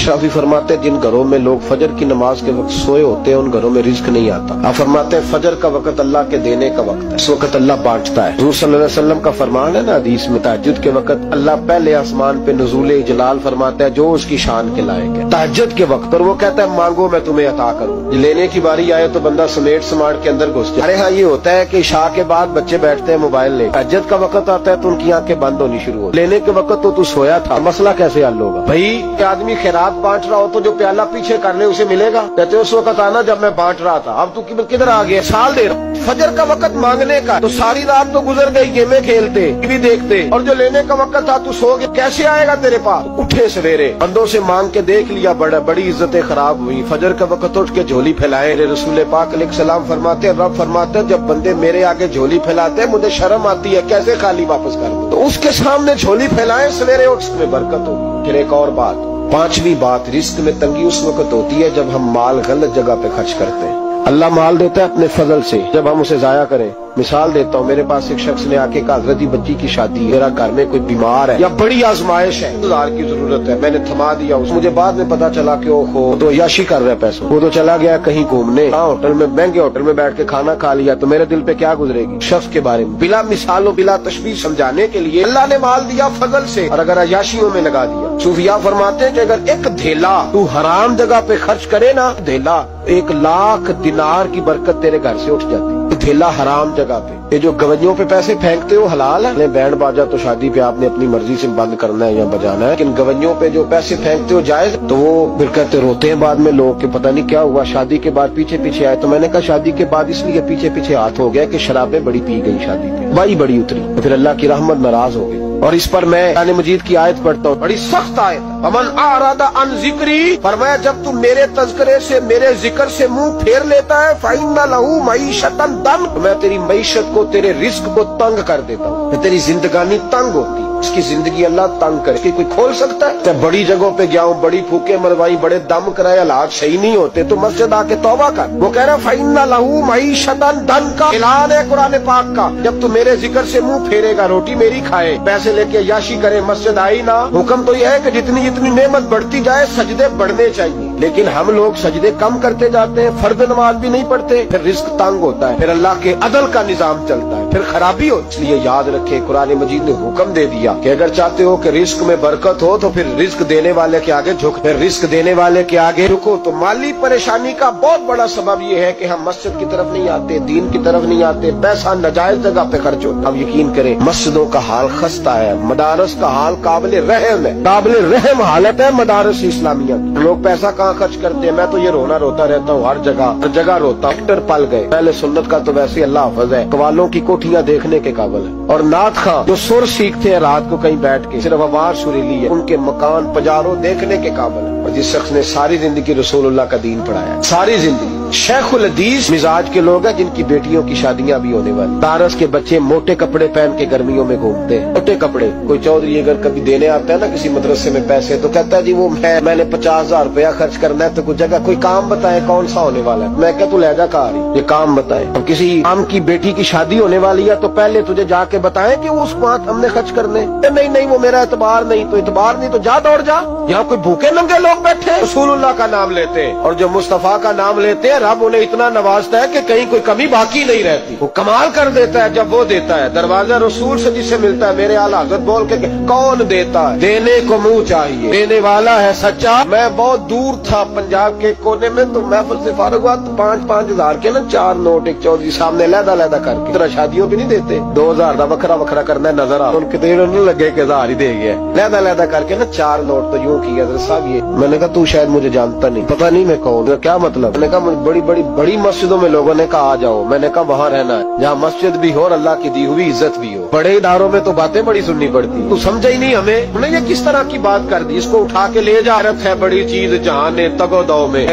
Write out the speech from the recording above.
शाफी फरमाते हैं जिन घरों में लोग फजर की नमाज के वक्त सोए होते हैं उन घरों में रिज्क नहीं आता। आप फरमाते हैं फजर का वक्त अल्लाह के देने का वक्त है, इस वक्त अल्लाह बांटता है। हुज़ूर सल्लल्लाहु अलैहि वसल्लम का फरमान है ना हदीस में, तहज्जुद के वक्त अल्लाह पहले आसमान पे नुज़ूल जलाल फरमाता है जो उसकी शान के लायक है तहज्जुद के वक्त, और वो कहता है मांगो मैं तुम्हें अता करूँ। लेने की बारी आए तो बंदा समेट समाट के अंदर घुस जाए। अरे हाँ, ये होता है कि इशा के बाद बच्चे बैठते हैं मोबाइल ले, तहज्जुद का वक्त आता है तो उनकी आंखें बंद होनी शुरू हो। लेने के वक्त तो तू सोया था, मसला कैसे हल होगा भाई? आदमी खैरात बांट रहा हो तो जो प्याला पीछे कर ले उसे मिलेगा? कहते उस वक्त आना जब मैं बांट रहा था, अब तू किधर आ गया? साल दे रहा। फजर का वक्त मांगने का, तो सारी रात तो गुजर गई गेमें खेलते टीवी देखते, और जो लेने का वक्त था तू सो गया, कैसे आएगा तेरे पास? उठे सवेरे बंदों से मांग के देख लिया, बड़ी इज्जतें खराब हुई। फजर का वक्त उठ के झोली फैलाए। रसूल पाक अलैहिस्सलाम फरमाते हैं, रब फरमाते हैं जब बंदे मेरे आगे झोली फैलाते हैं मुझे शर्म आती है, कैसे खाली वापस कर दूं? तो उसके सामने झोली फैलाए, सवेरे उठ में बरकत होगी। फिर एक और बात, पांचवी बात, रिस्क में तंगी उस वक्त होती है जब हम माल गलत जगह पे खर्च करते हैं। अल्लाह माल देता है अपने फजल से, जब हम उसे जाया करें। मिसाल देता हूँ, मेरे पास एक शख्स ने आके कहा हज़रत जी बच्ची की शादी है, मेरा घर में कोई बीमार है या बड़ी आजमाइश है, 1000 की जरूरत है। मैंने थमा दिया उसे। मुझे बाद में पता चला कि ओहो तो याशी कर रहा है पैसों, वो तो चला गया कहीं घूमने, होटल में, महंगे होटल में बैठ के खाना खा लिया। तो मेरे दिल पे क्या गुजरेगी शख्स के बारे में? बिला मिसालों बिला तशबीह समझाने के लिए अल्लाह ने माल दिया फजल से, और अगर अयाशियों में लगा दिया। सूफिया फरमाते हैं कि अगर एक धेला तू हराम जगह पे खर्च करे ना, धेला 1,00,000 दिनार की बरकत तेरे घर से उठ जाती है। धेला हराम जगह पे। ये जो गवैयों पे पैसे फेंकते हो हलाल है? बैंड बाजा तो शादी पे आपने अपनी मर्जी से बंद करना है या बजाना है, लेकिन गवैयों पे जो पैसे फेंकते हो जायज? तो वो फिर कहते रोते हैं बाद में लोग कि पता नहीं क्या हुआ, शादी के बाद पीछे पीछे आए। तो मैंने कहा शादी के बाद इसलिए पीछे पीछे हाथ हो गया कि शराबें बड़ी पी गई शादी पे, बाई बड़ी उतरी, तो फिर अल्लाह की रहमत नाराज हो गई। और इस पर मैं कुरान मजीद की आयत पढ़ता हूँ, बड़ी सख्त आयत, अमन आरादा अन जिक्री, फरमाया जब तू मेरे तज़किरे से मेरे जिक्र से मुंह फेर लेता है, फाइन्ना लहू मईशतन दन, मैं तेरी मईशत को तेरे रिस्क को तंग कर देता हूँ, तेरी जिंदगानी तंग होती। इसकी जिंदगी अल्लाह तंग करे, इसकी कोई खोल सकता है? तो बड़ी जगहों पे गया हूँ, बड़ी फूके मरवाई, बड़े दम कराए, हालात सही नहीं होते, तो मस्जिद आके तौबा कर। वो कह रहा फाइन्ना लहू मईशतन दन का ऐलान है कुरान पाक का, जब तू मेरे जिक्र से मुंह फेरेगा, रोटी मेरी खाए, पैसे लेके याशी करे, मस्जिद आई ना। हुक्म तो यह है कि जितनी जितनी नेमत बढ़ती जाए सजदे बढ़ने चाहिए, लेकिन हम लोग सजदे कम करते जाते हैं, फर्द नमाज भी नहीं पढ़ते, फिर रिस्क तंग होता है, फिर अल्लाह के अदल का निजाम चलता है, फिर खराबी हो। इसलिए याद रखे कुरान मजीद ने हुक्म दे दिया कि अगर चाहते हो कि रिस्क में बरकत हो तो फिर रिस्क देने वाले के आगे झुक, फिर रिस्क देने वाले के आगे रुको। तो माली परेशानी का बहुत बड़ा सबब यह है कि हम मस्जिद की तरफ नहीं आते, दीन की तरफ नहीं आते, पैसा नाजायज जगह पे खर्च होता। अब यकीन करें मस्जिदों का हाल खस्ता है, मदारस का हाल काबिल रहम है, काबिल रहम हालत है मदारस इस्लामिया की। लोग पैसा कहाँ खर्च करते हैं? मैं तो ये रोना रोता रहता हूँ, हर जगह रोता हूँ। एक्टर पल गए। पहले सुन्नत का तो वैसे अल्लाह हाफ़िज़ है, कवालों की कोठियां देखने के काबिल है, और नात खां जो सुर सीखते हैं रात को कहीं बैठ के, सिर्फ आवाज सुरीली है, उनके मकान पजारों देखने के काबिल है। और जिस शख्स ने सारी जिंदगी रसूलुल्लाह का दीन पढ़ाया, सारी जिंदगी, शेखुल हदीस मिजाज के लोग हैं जिनकी बेटियों की शादियां भी होने वाली। दारस के बच्चे मोटे कपड़े पहन के गर्मियों में घूमते हैं, मोटे कपड़े। कोई चौधरी अगर कभी देने आता है ना किसी मदरसे में पैसे, तो कहता है जी वो मैंने 50,000 रुपया खर्च करना है, तो कुछ जगह कोई काम बताए कौन सा होने वाला है। मैं क्या तू लहजा कहा रही, ये काम बताए। अब किसी आम की बेटी की शादी होने वाली है तो पहले तुझे जाके बताए कि वो उस बात हमने खर्च करने, नहीं वो मेरा एतबार नहीं, तो एतबार नहीं तो जा दौड़ जा। यहाँ कोई भूखे नंगे लोग बैठे रसूलुल्लाह का नाम लेते हैं, और जो मुस्तफा का नाम लेते हैं रब उन्हें इतना नवाजता है कि कहीं कोई कमी बाकी नहीं रहती। वो कमाल कर देता है जब वो देता है। दरवाजा रसूल से जिसे मिलता है, मेरे आला हज़रत बोल के कौन देता है? देने को मुंह चाहिए, देने वाला है सच्चा। मैं बहुत दूर था पंजाब के कोने में, तो महफिल से फारूक हुआ तो 5-5 हज़ार के ना 4 नोट एक चौधरी सामने लहदा करके, तरह शादियों भी नहीं देते, 2,000 का वखरा करना नजर आ, उनके देर नहीं लगे कि 1000 ही दे गया, लहदा करके ना 4 नोट। तो यूं किया साहब ये, मैंने कहा तू शायद मुझे जानता नहीं, पता नहीं मैं कौन, क्या मतलब? मैंने कहा बड़ी मस्जिदों में लोगों ने कहा आ जाओ, मैंने कहा वहाँ रहना है जहाँ मस्जिद भी हो और अल्लाह की दी हुई इज्जत भी हो। बड़े इदारों में तो बातें बड़ी सुननी पड़ती, तू समझा ही नहीं हमें। उन्हें ये किस तरह की बात कर दी, इसको उठा के ले जा, रथ है बड़ी चीज जहाँ ने तगो दो में।